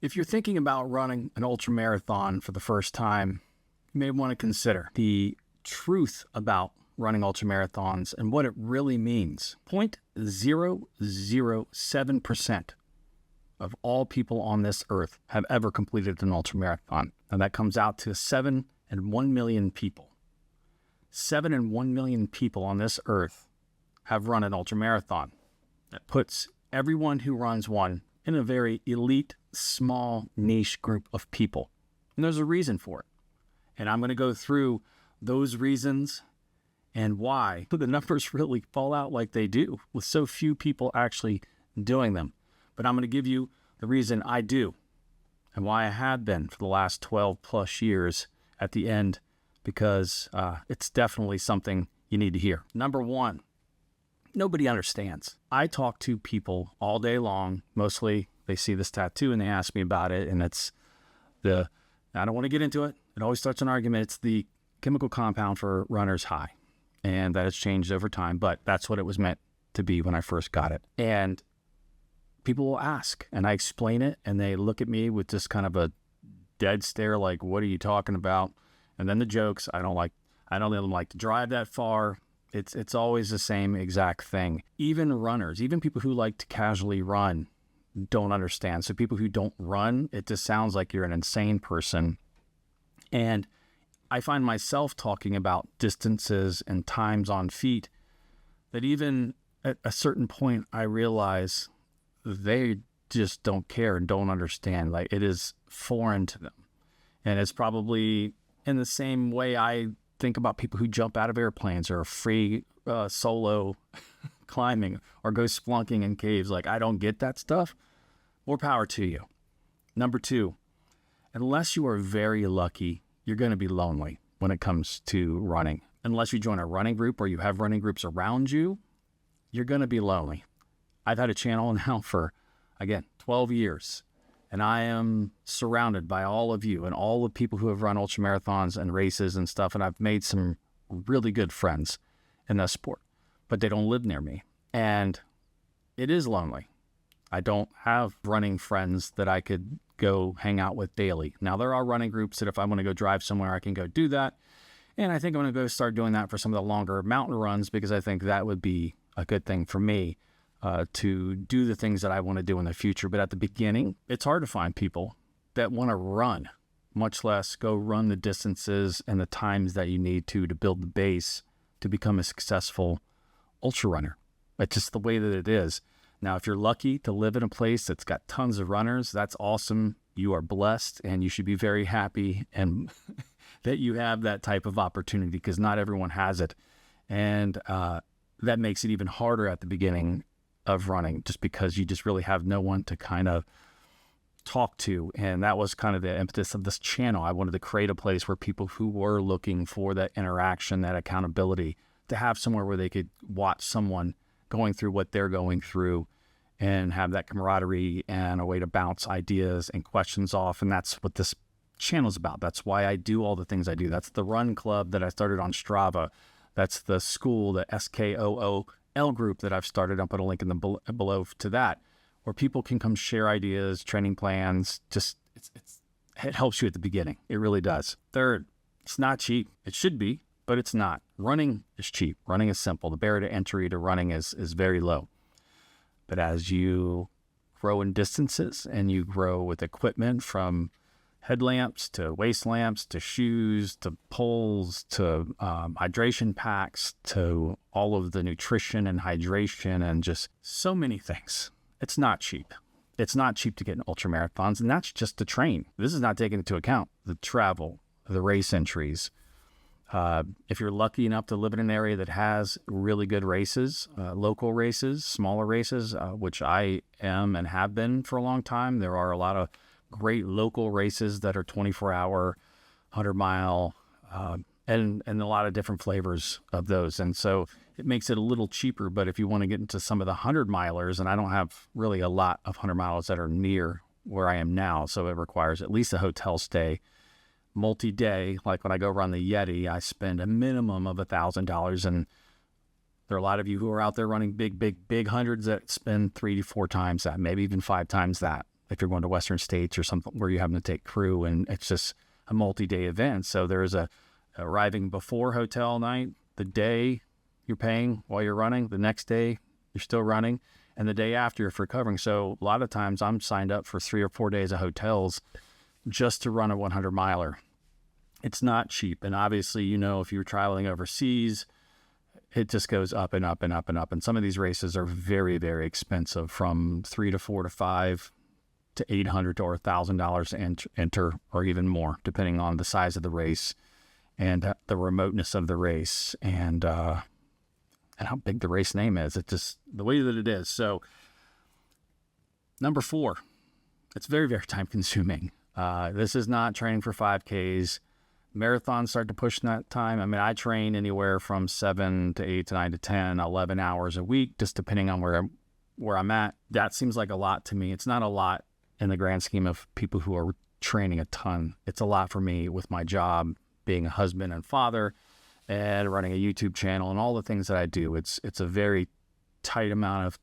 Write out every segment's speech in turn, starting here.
If you're thinking about running an ultramarathon for the first time, you may want to consider the truth about running ultramarathons and what it really means. 0.007% of all people on this earth have ever completed an ultramarathon. And that comes out to 7 and 1 million people. 7 and 1 million people on this earth have run an ultramarathon. That puts everyone who runs one in a very elite, small, niche group of people. And there's a reason for it. And I'm going to go through those reasons and why the numbers really fall out like they do, with so few people actually doing them. But I'm going to give you the reason I do and why I have been for the last 12 plus years at the end, because it's definitely something you need to hear. Number one, nobody understands. I talk to people all day long. Mostly they see this tattoo and they ask me about it. And it's I don't want to get into it. It always starts an argument. It's the chemical compound for runner's high. And that has changed over time, but that's what it was meant to be when I first got it. And people will ask, and I explain it, and they look at me with just kind of a dead stare, like, what are you talking about? And then the jokes, I don't let them like to drive that far. It's always the same exact thing. Even runners, even people who like to casually run, don't understand. So people who don't run, it just sounds like you're an insane person. And I find myself talking about distances and times on feet that even at a certain point, I realize they just don't care and don't understand. Like, it is foreign to them. And it's probably in the same way I think about people who jump out of airplanes or free solo climbing or go splunking in caves. Like, I don't get that stuff. More power to you. Number two, unless you are very lucky, you're going to be lonely when it comes to running. Unless you join a running group or you have running groups around you, you're going to be lonely. I've had a channel now for, again, 12 years, and I am surrounded by all of you and all the people who have run ultramarathons and races and stuff, and I've made some really good friends in this sport, but they don't live near me, and it is lonely. I don't have running friends that I could go hang out with daily. Now, there are running groups that if I want to go drive somewhere, I can go do that. And I think I'm going to go start doing that for some of the longer mountain runs, because I think that would be a good thing for me to do the things that I want to do in the future. But at the beginning, it's hard to find people that want to run, much less go run the distances and the times that you need to build the base to become a successful ultra runner. It's just the way that it is. Now, if you're lucky to live in a place that's got tons of runners, that's awesome. You are blessed, and you should be very happy and that you have that type of opportunity, because not everyone has it. And that makes it even harder at the beginning of running, just because you just really have no one to kind of talk to. And that was kind of the impetus of this channel. I wanted to create a place where people who were looking for that interaction, that accountability, to have somewhere where they could watch someone going through what they're going through and have that camaraderie and a way to bounce ideas and questions off. And that's what this channel is about. That's why I do all the things I do. That's the run club that I started on Strava. That's the school, the SKOOL group that I've started. I'll put a link in the below to that, where people can come share ideas, training plans. Just it helps you at the beginning. It really does. Third, it's not cheap. It should be, but it's not. Running is cheap. Running is simple. The barrier to entry to running is very low. But as you grow in distances and you grow with equipment, from headlamps to waist lamps to shoes to poles to hydration packs to all of the nutrition and hydration and just so many things, it's not cheap. It's not cheap to get in ultramarathons, and that's just to train. This is not taking into account the travel, the race entries. If you're lucky enough to live in an area that has really good races, local races, smaller races, which I am and have been for a long time, there are a lot of great local races that are 24-hour, 100-mile, and a lot of different flavors of those. And so it makes it a little cheaper. But if you want to get into some of the 100-milers, and I don't have really a lot of 100-milers that are near where I am now, so it requires at least a hotel stay, multi-day. Like when I go run the Yeti, I spend a minimum of $1,000, and there are a lot of you who are out there running big hundreds that spend 3 to 4 times that, maybe even 5 times that. if you're going to Western States or something where you're having to take crew, and it's just a multi-day event. So there's a arriving before hotel night, the day you're paying while you're running, the next day you're still running, and the day after you're recovering. So a lot of times I'm signed up for 3 or 4 days of hotels just to run a 100 miler. It's not cheap. And obviously, you know, if you're traveling overseas, it just goes up and up and up and up. And some of these races are very, very expensive, from $3 to $4 to $5 to $800 or $1,000 to enter, or even more, depending on the size of the race and the remoteness of the race and how big the race name is. It's just the way that it is. So number 4, it's very, very time consuming. This is not training for 5Ks. Marathons start to push in that time. I mean, I train anywhere from 7 to 8 to 9 to 10, 11 hours a week, just depending on where I'm at. That seems like a lot to me. It's not a lot in the grand scheme of people who are training a ton. It's a lot for me with my job, being a husband and father, and running a YouTube channel and all the things that I do. It's a very tight amount of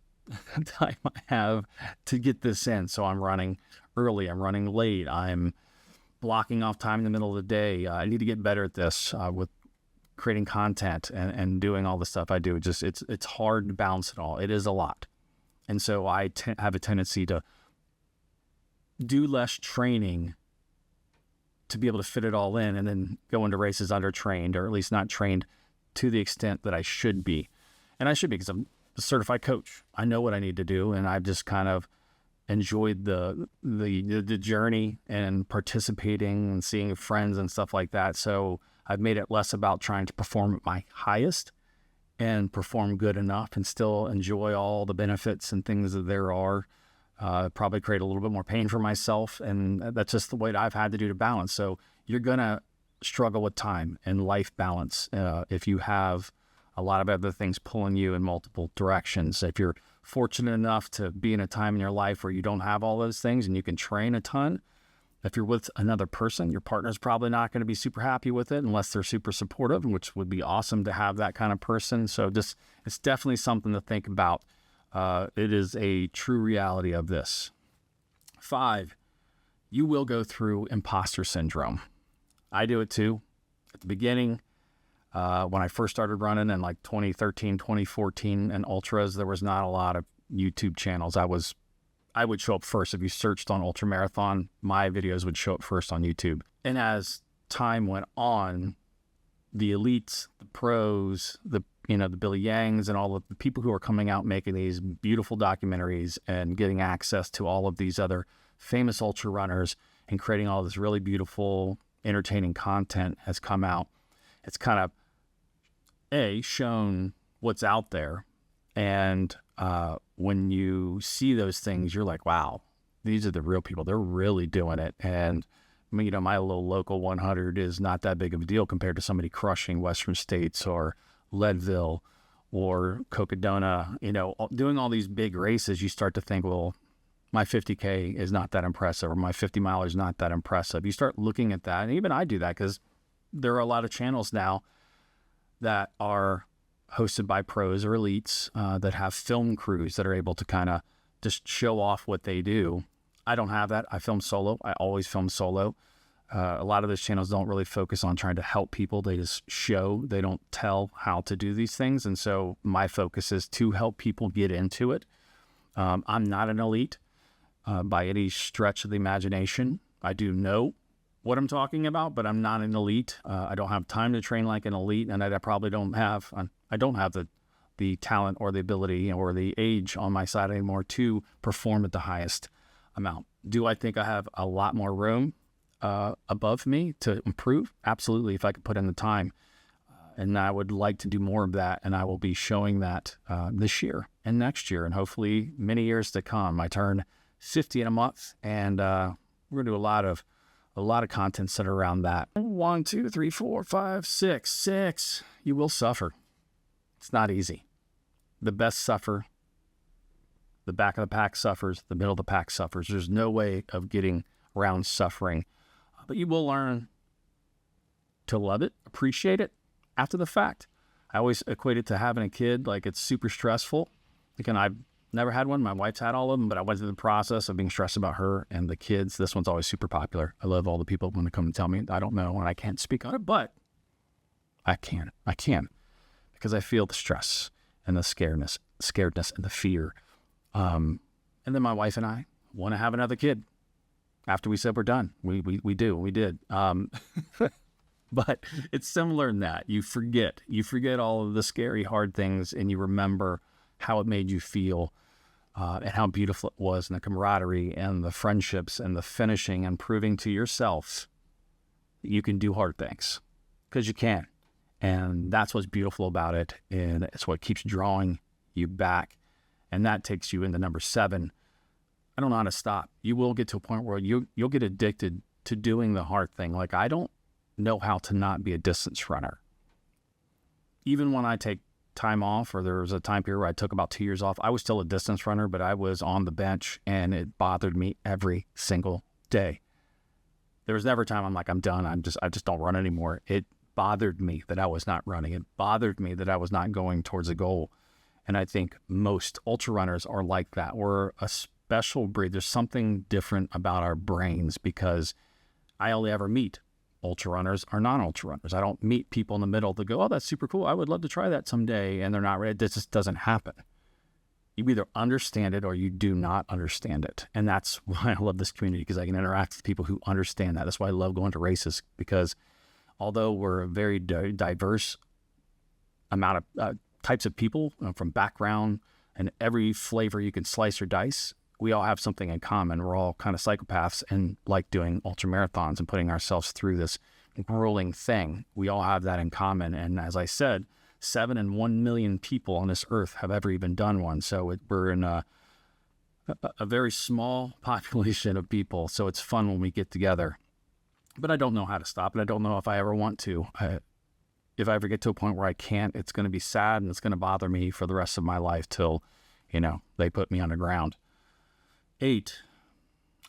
time I have to get this in. So I'm running early, I'm running late, I'm blocking off time in the middle of the day. I need to get better at this with creating content and doing all the stuff I do. It's hard to balance it all. It is a lot. And so I have a tendency to do less training to be able to fit it all in, and then go into races undertrained, or at least not trained to the extent that I should be. And I should be, because I'm a certified coach. I know what I need to do, and I've just kind of enjoyed the journey and participating and seeing friends and stuff like that. So I've made it less about trying to perform at my highest and perform good enough and still enjoy all the benefits and things that there are. Probably create a little bit more pain for myself, and that's just the way I've had to do to balance. So you're gonna struggle with time and life balance if you have a lot of other things pulling you in multiple directions. If you're fortunate enough to be in a time in your life where you don't have all those things and you can train a ton, if you're with another person, your partner's probably not going to be super happy with it unless they're super supportive, which would be awesome to have that kind of person. So just, it's definitely something to think about. It is a true reality of this. 5, you will go through imposter syndrome. I do it too. At the beginning, when I first started running in like 2013, 2014 and ultras, there was not a lot of YouTube channels. I would show up first. If you searched on ultramarathon, my videos would show up first on YouTube. And as time went on, the elites, the pros, the Billy Yangs and all of the people who are coming out making these beautiful documentaries and getting access to all of these other famous ultra runners and creating all this really beautiful, entertaining content has come out. It's kind of shown what's out there. And when you see those things, you're like, wow, these are the real people. They're really doing it. And my little local 100 is not that big of a deal compared to somebody crushing Western States or Leadville or Cocodona. Doing all these big races, you start to think, well, my 50K is not that impressive, or my 50 mile is not that impressive. You start looking at that, and even I do that, because there are a lot of channels now that are hosted by pros or elites that have film crews that are able to kind of just show off what they do. I don't have that. I film solo. I always film solo. A lot of those channels don't really focus on trying to help people. They just show. They don't tell how to do these things. And so my focus is to help people get into it. I'm not an elite by any stretch of the imagination. I do know what I'm talking about, but I'm not an elite. I don't have time to train like an elite, and I probably don't have the talent or the ability or the age on my side anymore to perform at the highest amount. Do I think I have a lot more room above me to improve? Absolutely, if I could put in the time. And I would like to do more of that, and I will be showing that this year and next year, and hopefully many years to come. I turn 50 in a month, and we're gonna do a lot of content set around that. 1, 2, 3, 4, 5, 6. You will suffer. It's not easy. The best suffer. The back of the pack suffers. The middle of the pack suffers. There's no way of getting around suffering. But you will learn to love it, appreciate it after the fact. I always equate it to having a kid. Like, it's super stressful. Again, I've Never had one. My wife's had all of them, but I went through the process of being stressed about her and the kids. This one's always super popular. I love all the people when they come and tell me I don't know and I can't speak on it, but I can because I feel the stress and the scaredness and the fear. And then my wife and I want to have another kid after we said we're done. We did. But it's similar in that you forget all of the scary, hard things, and you remember how it made you feel, and how beautiful it was, and the camaraderie and the friendships and the finishing and proving to yourself that you can do hard things, because you can. And that's what's beautiful about it. And it's what keeps drawing you back. And that takes you into number 7. I don't know how to stop. You will get to a point where you'll get addicted to doing the hard thing. Like, I don't know how to not be a distance runner. Even when I take time off, or there was a time period where I took about 2 years off, I was still a distance runner, but I was on the bench and it bothered me every single day. There was never a time I'm like, I'm done. I just don't run anymore. It bothered me that I was not running. It bothered me that I was not going towards a goal. And I think most ultra runners are like that. We're a special breed. There's something different about our brains, because I only ever meet ultra runners or non-ultra runners. I don't meet people in the middle that go, oh, that's super cool, I would love to try that someday, and they're not ready. This just doesn't happen. You either understand it or you do not understand it. And that's why I love this community, because I can interact with people who understand that. That's why I love going to races, because although we're a very diverse amount of types of people, from background and every flavor you can slice or dice, we all have something in common. We're all kind of psychopaths and like doing ultramarathons and putting ourselves through this grueling thing. We all have that in common. And as I said, 7 and 1 million people on this earth have ever even done one. So we're in a very small population of people. So it's fun when we get together. But I don't know how to stop it. I don't know if I ever want to. If I ever get to a point where I can't, it's going to be sad and it's going to bother me for the rest of my life till, they put me on the ground. 8,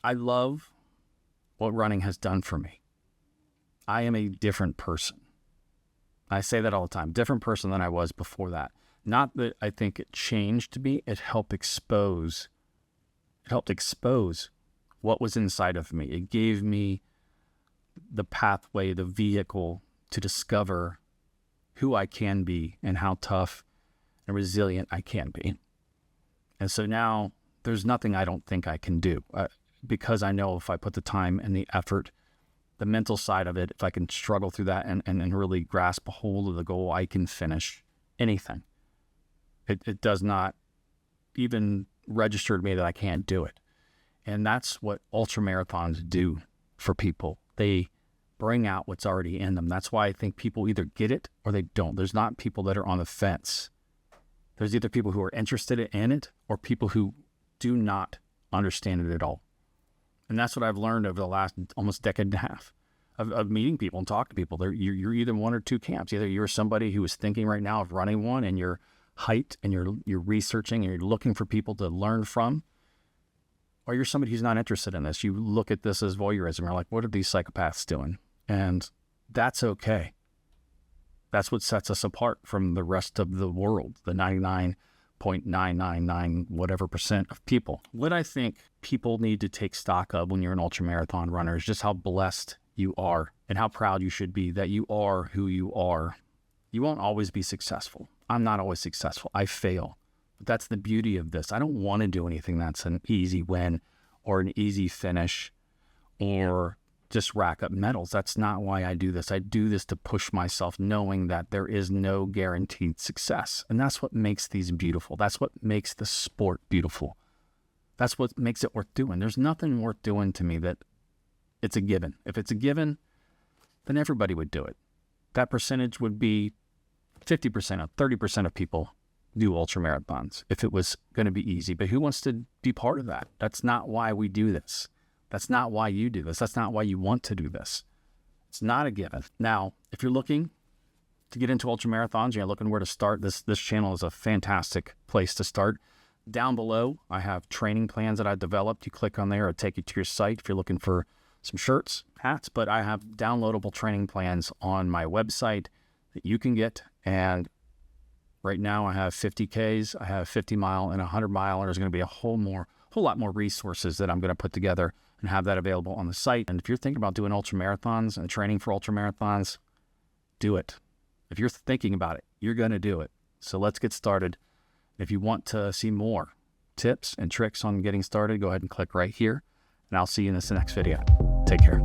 I love what running has done for me. I am a different person. I say that all the time, different person than I was before that. Not that I think it changed me, it helped expose what was inside of me. It gave me the pathway, the vehicle to discover who I can be and how tough and resilient I can be. And so now there's nothing I don't think I can do, because I know if I put the time and the effort, the mental side of it, if I can struggle through that and really grasp a hold of the goal, I can finish anything. It does not even register to me that I can't do it. And that's what ultramarathons do for people. They bring out what's already in them. That's why I think people either get it or they don't. There's not people that are on the fence. There's either people who are interested in it or people who do not understand it at all. And that's what I've learned over the last almost decade and a half of meeting people and talking to people. You're either one or two camps. Either you're somebody who is thinking right now of running one and you're hyped and you're researching and you're looking for people to learn from, or you're somebody who's not interested in this. You look at this as voyeurism. You're like, what are these psychopaths doing? And that's okay. That's what sets us apart from the rest of the world, the 99.999 whatever percent of people. What I think people need to take stock of when you're an ultramarathon runner is just how blessed you are and how proud you should be that you are who you are. You won't always be successful. I'm not always successful. I fail. But that's the beauty of this. I don't want to do anything that's an easy win or an easy finish or just rack up medals. That's not why I do this. I do this to push myself, knowing that there is no guaranteed success. And that's what makes these beautiful. That's what makes the sport beautiful. That's what makes it worth doing. There's nothing worth doing to me that it's a given. If it's a given, then everybody would do it. That percentage would be 50% of 30% of people do ultramarathons if it was going to be easy. But who wants to be part of that? That's not why we do this. That's not why you do this. That's not why you want to do this. It's not a given. Now, if you're looking to get into ultramarathons, you're looking where to start, this channel is a fantastic place to start. Down below, I have training plans that I've developed. You click on there, it'll take you to your site if you're looking for some shirts, hats, but I have downloadable training plans on my website that you can get. And Right now I have 50Ks, I have 50 mile and 100 mile, and there's going to be a whole lot more resources that I'm going to put together and have that available on the site. And if you're thinking about doing ultra marathons and training for ultra marathons, do it. If you're thinking about it, you're going to do it. So let's get started. If you want to see more tips and tricks on getting started, go ahead and click right here, and I'll see you in this next video. Take care.